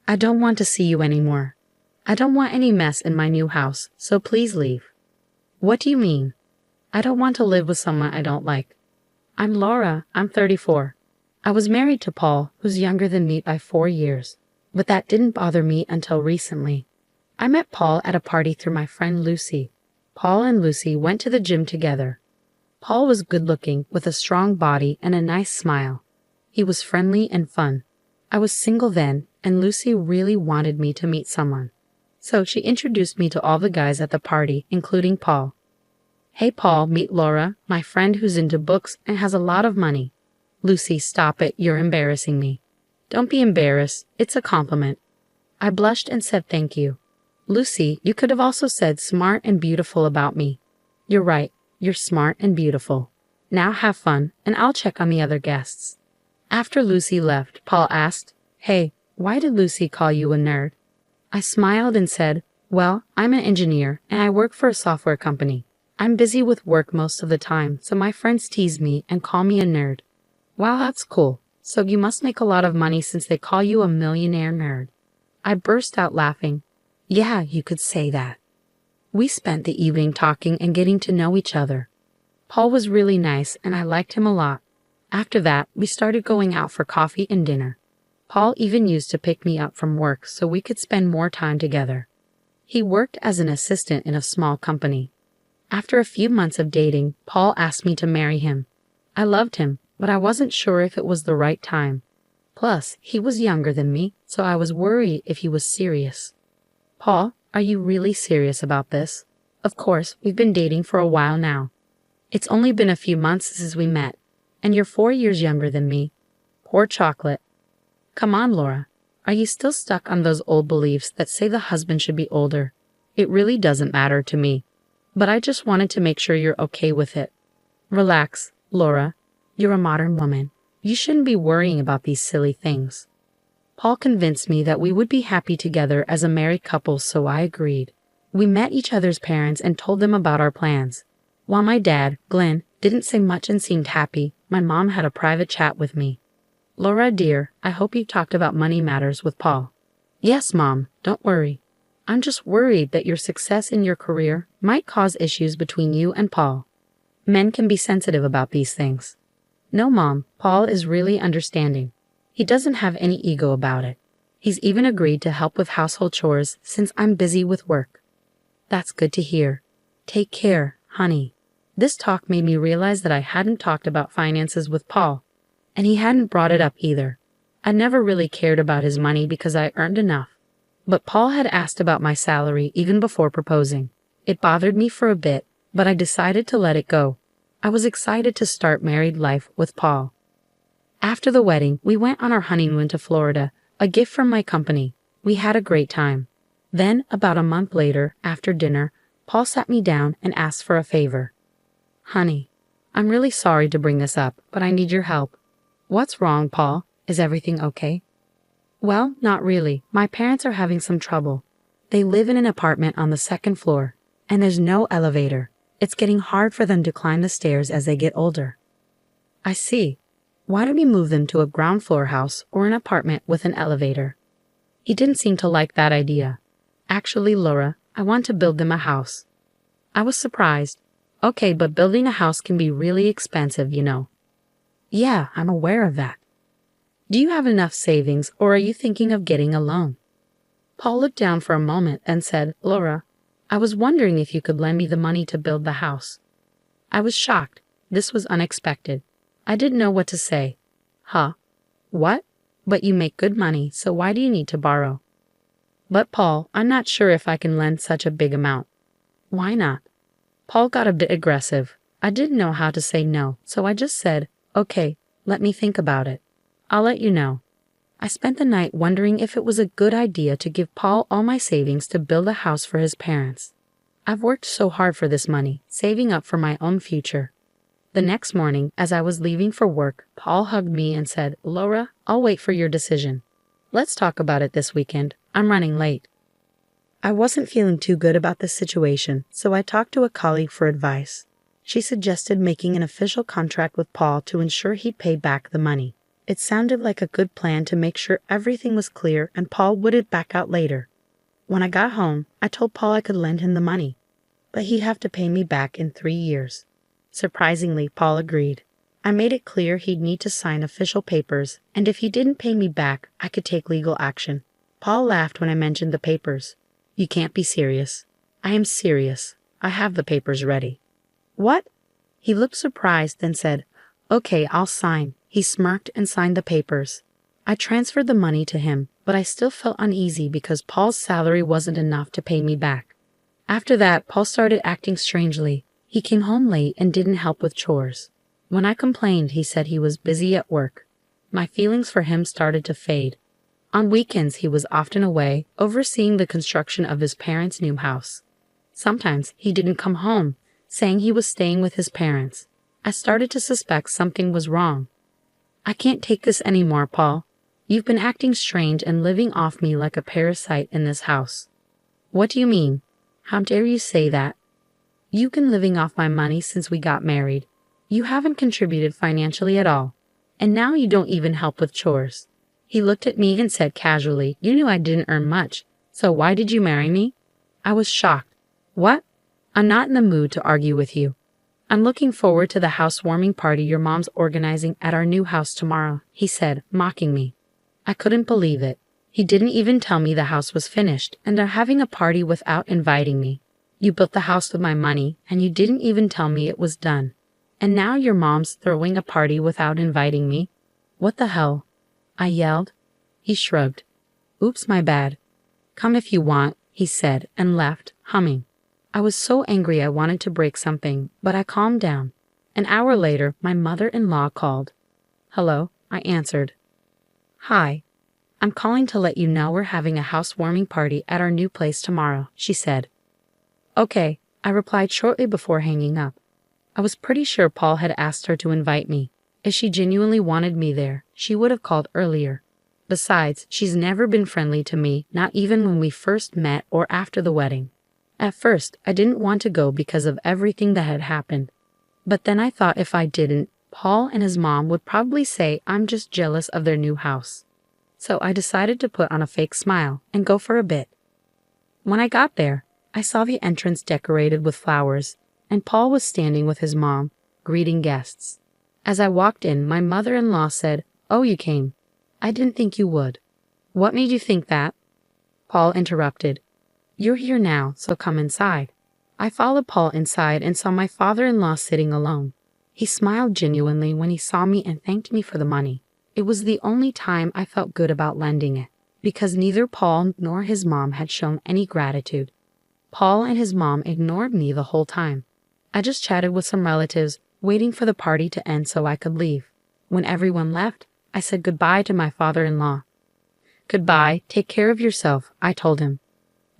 I don't want to see you anymore. I don't want any mess in my new house, so please leave. What do you mean? I don't want to live with someone I don't like. I'm Laura, I'm 34. I was married to Paul, who's younger than me by 4 years, but that didn't bother me until recently. I met Paul at a party through my friend Lucy. Paul and Lucy went to the gym together. Paul was good-looking, with a strong body and a nice smile. He was friendly and fun. I was single then, and Lucy really wanted me to meet someone. So she introduced me to all the guys at the party, including Paul. Hey Paul, meet Laura, my friend who's into books and has a lot of money. Lucy, stop it, you're embarrassing me. Don't be embarrassed, it's a compliment. I blushed and said thank you. Lucy, you could have also said smart and beautiful about me. You're right, you're smart and beautiful. Now have fun, and I'll check on the other guests. After Lucy left, Paul asked, Hey, why did Lucy call you a nerd? I smiled and said, Well, I'm an engineer, and I work for a software company. I'm busy with work most of the time, so my friends tease me and call me a nerd. Wow, that's cool. So you must make a lot of money since they call you a millionaire nerd. I burst out laughing. Yeah, you could say that. We spent the evening talking and getting to know each other. Paul was really nice and I liked him a lot. After that, we started going out for coffee and dinner. Paul even used to pick me up from work so we could spend more time together. He worked as an assistant in a small company. After a few months of dating, Paul asked me to marry him. I loved him, but I wasn't sure if it was the right time. Plus, he was younger than me, so I was worried if he was serious. Paul, are you really serious about this? Of course, we've been dating for a while now. It's only been a few months since we met, and you're 4 years younger than me. Poor chocolate. Come on, Laura. Are you still stuck on those old beliefs that say the husband should be older? It really doesn't matter to me. But I just wanted to make sure you're okay with it. Relax, Laura. You're a modern woman. You shouldn't be worrying about these silly things. Paul convinced me that we would be happy together as a married couple, so I agreed. We met each other's parents and told them about our plans. While my dad, Glenn, didn't say much and seemed happy, my mom had a private chat with me. Laura, dear, I hope you've talked about money matters with Paul. Yes, Mom, don't worry. I'm just worried that your success in your career might cause issues between you and Paul. Men can be sensitive about these things. No, Mom, Paul is really understanding. He doesn't have any ego about it. He's even agreed to help with household chores since I'm busy with work. That's good to hear. Take care, honey. This talk made me realize that I hadn't talked about finances with Paul, and he hadn't brought it up either. I never really cared about his money because I earned enough. But Paul had asked about my salary even before proposing. It bothered me for a bit, but I decided to let it go. I was excited to start married life with Paul. After the wedding, we went on our honeymoon to Florida, a gift from my company. We had a great time. Then, about a month later, after dinner, Paul sat me down and asked for a favor. Honey, I'm really sorry to bring this up, but I need your help. What's wrong, Paul? Is everything okay? Well, not really. My parents are having some trouble. They live in an apartment on the 2nd floor, and there's no elevator. It's getting hard for them to climb the stairs as they get older. I see. Why don't we move them to a ground floor house or an apartment with an elevator? He didn't seem to like that idea. Actually, Laura, I want to build them a house. I was surprised. Okay, but building a house can be really expensive, you know. Yeah, I'm aware of that. Do you have enough savings, or are you thinking of getting a loan? Paul looked down for a moment and said, Laura, I was wondering if you could lend me the money to build the house. I was shocked. This was unexpected. I didn't know what to say. Huh? What? But you make good money, so why do you need to borrow? But Paul, I'm not sure if I can lend such a big amount. Why not? Paul got a bit aggressive. I didn't know how to say no, so I just said, okay, let me think about it. I'll let you know. I spent the night wondering if it was a good idea to give Paul all my savings to build a house for his parents. I've worked so hard for this money, saving up for my own future. The next morning, as I was leaving for work, Paul hugged me and said, Laura, I'll wait for your decision. Let's talk about it this weekend. I'm running late. I wasn't feeling too good about this situation, so I talked to a colleague for advice. She suggested making an official contract with Paul to ensure he'd pay back the money. It sounded like a good plan to make sure everything was clear and Paul wouldn't back out later. When I got home, I told Paul I could lend him the money, but he'd have to pay me back in 3 years. Surprisingly, Paul agreed. I made it clear he'd need to sign official papers, and if he didn't pay me back, I could take legal action. Paul laughed when I mentioned the papers. You can't be serious. I am serious. I have the papers ready. What? He looked surprised, then said, Okay, I'll sign. He smirked and signed the papers. I transferred the money to him, but I still felt uneasy because Paul's salary wasn't enough to pay me back. After that, Paul started acting strangely. He came home late and didn't help with chores. When I complained, he said he was busy at work. My feelings for him started to fade. On weekends, he was often away, overseeing the construction of his parents' new house. Sometimes he didn't come home, saying he was staying with his parents. I started to suspect something was wrong. I can't take this anymore, Paul. You've been acting strange and living off me like a parasite in this house. What do you mean? How dare you say that? You've been living off my money since we got married. You haven't contributed financially at all. And now you don't even help with chores. He looked at me and said casually, You knew I didn't earn much, so why did you marry me? I was shocked. What? I'm not in the mood to argue with you. I'm looking forward to the housewarming party your mom's organizing at our new house tomorrow, he said, mocking me. I couldn't believe it. He didn't even tell me the house was finished, and they're having a party without inviting me. You built the house with my money, and you didn't even tell me it was done. And now your mom's throwing a party without inviting me? What the hell? I yelled. He shrugged. Oops, my bad. Come if you want, he said, and left, humming. I was so angry I wanted to break something, but I calmed down. An hour later, my mother-in-law called. Hello, I answered. Hi. I'm calling to let you know we're having a housewarming party at our new place tomorrow, she said. Okay, I replied shortly before hanging up. I was pretty sure Paul had asked her to invite me. If she genuinely wanted me there, she would have called earlier. Besides, she's never been friendly to me, not even when we first met or after the wedding. At first, I didn't want to go because of everything that had happened. But then I thought if I didn't, Paul and his mom would probably say I'm just jealous of their new house. So I decided to put on a fake smile and go for a bit. When I got there, I saw the entrance decorated with flowers, and Paul was standing with his mom, greeting guests. As I walked in, my mother-in-law said, Oh, you came. I didn't think you would. What made you think that? Paul interrupted. You're here now, so come inside. I followed Paul inside and saw my father-in-law sitting alone. He smiled genuinely when he saw me and thanked me for the money. It was the only time I felt good about lending it, because neither Paul nor his mom had shown any gratitude. Paul and his mom ignored me the whole time. I just chatted with some relatives, waiting for the party to end so I could leave. When everyone left, I said goodbye to my father-in-law. Goodbye, take care of yourself, I told him.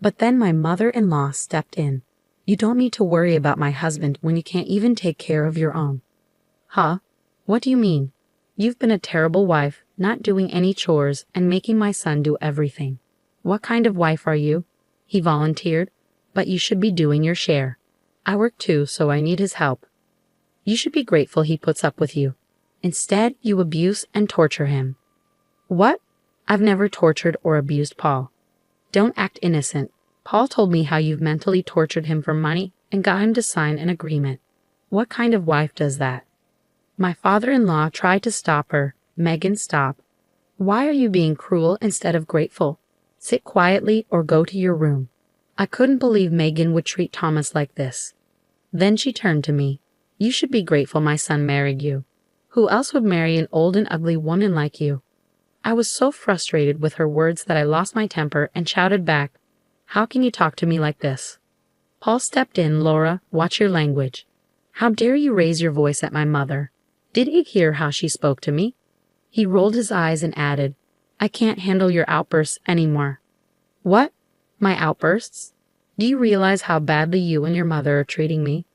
But then my mother-in-law stepped in. You don't need to worry about my husband when you can't even take care of your own. Huh? What do you mean? You've been a terrible wife, not doing any chores and making my son do everything. What kind of wife are you? He volunteered. But you should be doing your share. I work too, so I need his help. You should be grateful he puts up with you. Instead, you abuse and torture him. What? I've never tortured or abused Paul. Don't act innocent. Paul told me how you've mentally tortured him for money and got him to sign an agreement. What kind of wife does that? My father-in-law tried to stop her. Megan, stop. Why are you being cruel instead of grateful? Sit quietly or go to your room. I couldn't believe Megan would treat Thomas like this. Then she turned to me. You should be grateful my son married you. Who else would marry an old and ugly woman like you? I was so frustrated with her words that I lost my temper and shouted back, How can you talk to me like this? Paul stepped in. Laura, watch your language. How dare you raise your voice at my mother? Did you hear how she spoke to me? He rolled his eyes and added, I can't handle your outbursts anymore. What? My outbursts? Do you realize how badly you and your mother are treating me?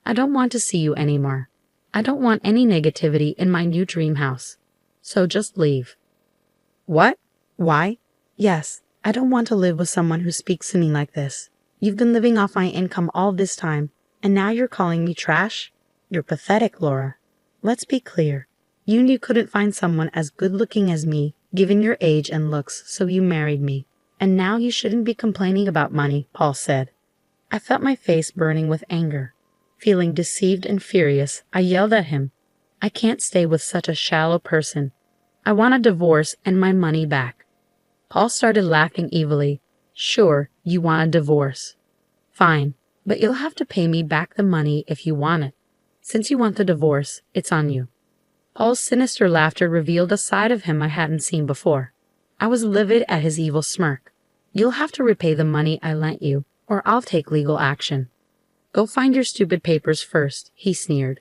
I don't want to see you anymore. I don't want any negativity in my new dream house. So just leave. What? Why? Yes, I don't want to live with someone who speaks to me like this. You've been living off my income all this time, and now you're calling me trash? You're pathetic, Laura. Let's be clear. You knew you couldn't find someone as good-looking as me, given your age and looks, so you married me. And now you shouldn't be complaining about money, Paul said. I felt my face burning with anger. Feeling deceived and furious, I yelled at him. I can't stay with such a shallow person. I want a divorce and my money back. Paul started laughing evilly. Sure, you want a divorce. Fine, but you'll have to pay me back the money if you want it. Since you want the divorce, it's on you. Paul's sinister laughter revealed a side of him I hadn't seen before. I was livid at his evil smirk. You'll have to repay the money I lent you, or I'll take legal action. Go find your stupid papers first, he sneered.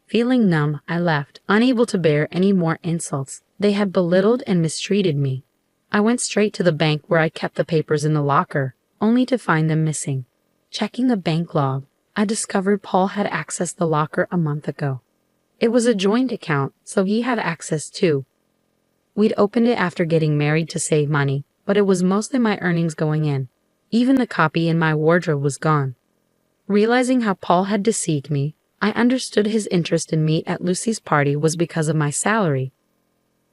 Feeling numb, I left, unable to bear any more insults. They had belittled and mistreated me. I went straight to the bank where I kept the papers in the locker, only to find them missing. Checking the bank log, I discovered Paul had accessed the locker a month ago. It was a joint account, so he had access too. We'd opened it after getting married to save money, but it was mostly my earnings going in. Even the copy in my wardrobe was gone. Realizing how Paul had deceived me, I understood his interest in me at Lucy's party was because of my salary.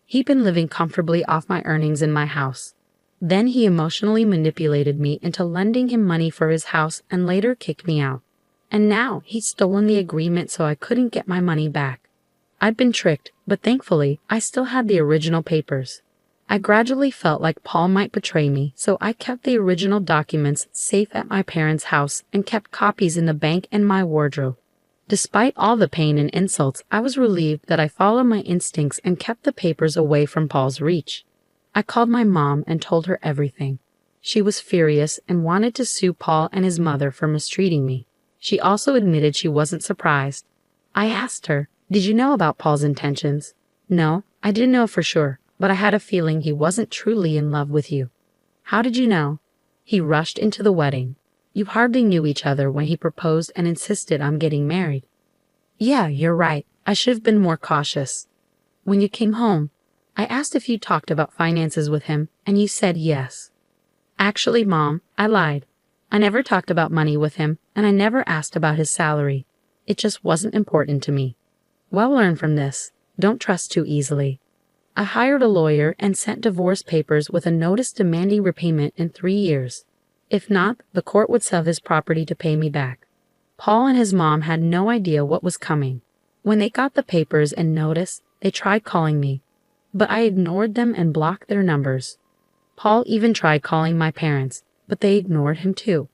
He'd been living comfortably off my earnings in my house. Then he emotionally manipulated me into lending him money for his house and later kicked me out. And now he'd stolen the agreement so I couldn't get my money back. I'd been tricked, but thankfully, I still had the original papers. I gradually felt like Paul might betray me, so I kept the original documents safe at my parents' house and kept copies in the bank and my wardrobe. Despite all the pain and insults, I was relieved that I followed my instincts and kept the papers away from Paul's reach. I called my mom and told her everything. She was furious and wanted to sue Paul and his mother for mistreating me. She also admitted she wasn't surprised. I asked her, "Did you know about Paul's intentions?" "No, I didn't know for sure, but I had a feeling he wasn't truly in love with you." "How did you know?" "He rushed into the wedding. You hardly knew each other when he proposed and insisted on getting married." "Yeah, you're right. I should have been more cautious." "When you came home, I asked if you talked about finances with him, and you said yes." "Actually, Mom, I lied. I never talked about money with him, and I never asked about his salary. It just wasn't important to me." "Well, learn from this. Don't trust too easily." I hired a lawyer and sent divorce papers with a notice demanding repayment in 3 years. If not, the court would sell his property to pay me back. Paul and his mom had no idea what was coming. When they got the papers and notice, they tried calling me, but I ignored them and blocked their numbers. Paul even tried calling my parents, but they ignored him too.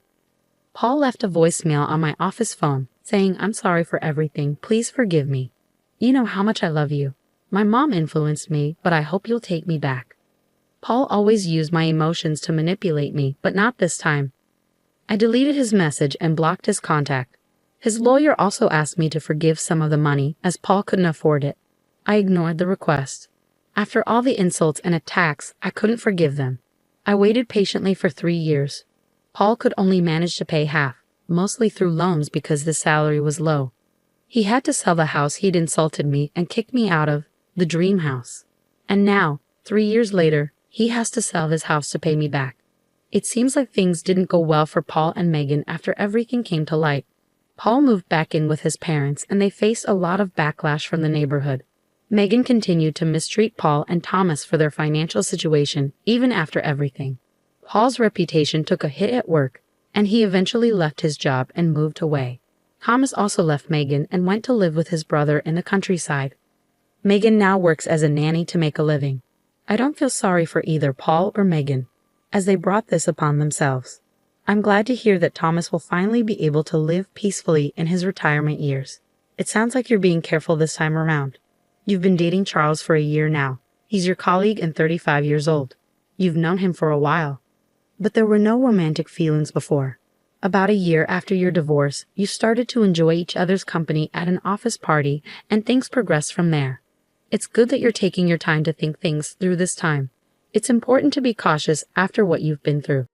Paul left a voicemail on my office phone saying, "I'm sorry for everything. Please forgive me. You know how much I love you. My mom influenced me, but I hope you'll take me back." Paul always used my emotions to manipulate me, but not this time. I deleted his message and blocked his contact. His lawyer also asked me to forgive some of the money, as Paul couldn't afford it. I ignored the request. After all the insults and attacks, I couldn't forgive them. I waited patiently for 3 years. Paul could only manage to pay half, mostly through loans because his salary was low. He had to sell the house he'd insulted me and kicked me out of, the dream house. And now, 3 years later, he has to sell his house to pay me back. It seems like things didn't go well for Paul and Megan after everything came to light. Paul moved back in with his parents and they faced a lot of backlash from the neighborhood. Megan continued to mistreat Paul and Thomas for their financial situation, even after everything. Paul's reputation took a hit at work, and he eventually left his job and moved away. Thomas also left Megan and went to live with his brother in the countryside. Megan now works as a nanny to make a living. I don't feel sorry for either Paul or Megan, as they brought this upon themselves. I'm glad to hear that Thomas will finally be able to live peacefully in his retirement years. It sounds like you're being careful this time around. You've been dating Charles for a year now. He's your colleague and 35 years old. You've known him for a while. But there were no romantic feelings before. About a year after your divorce, you started to enjoy each other's company at an office party, and things progressed from there. It's good that you're taking your time to think things through this time. It's important to be cautious after what you've been through.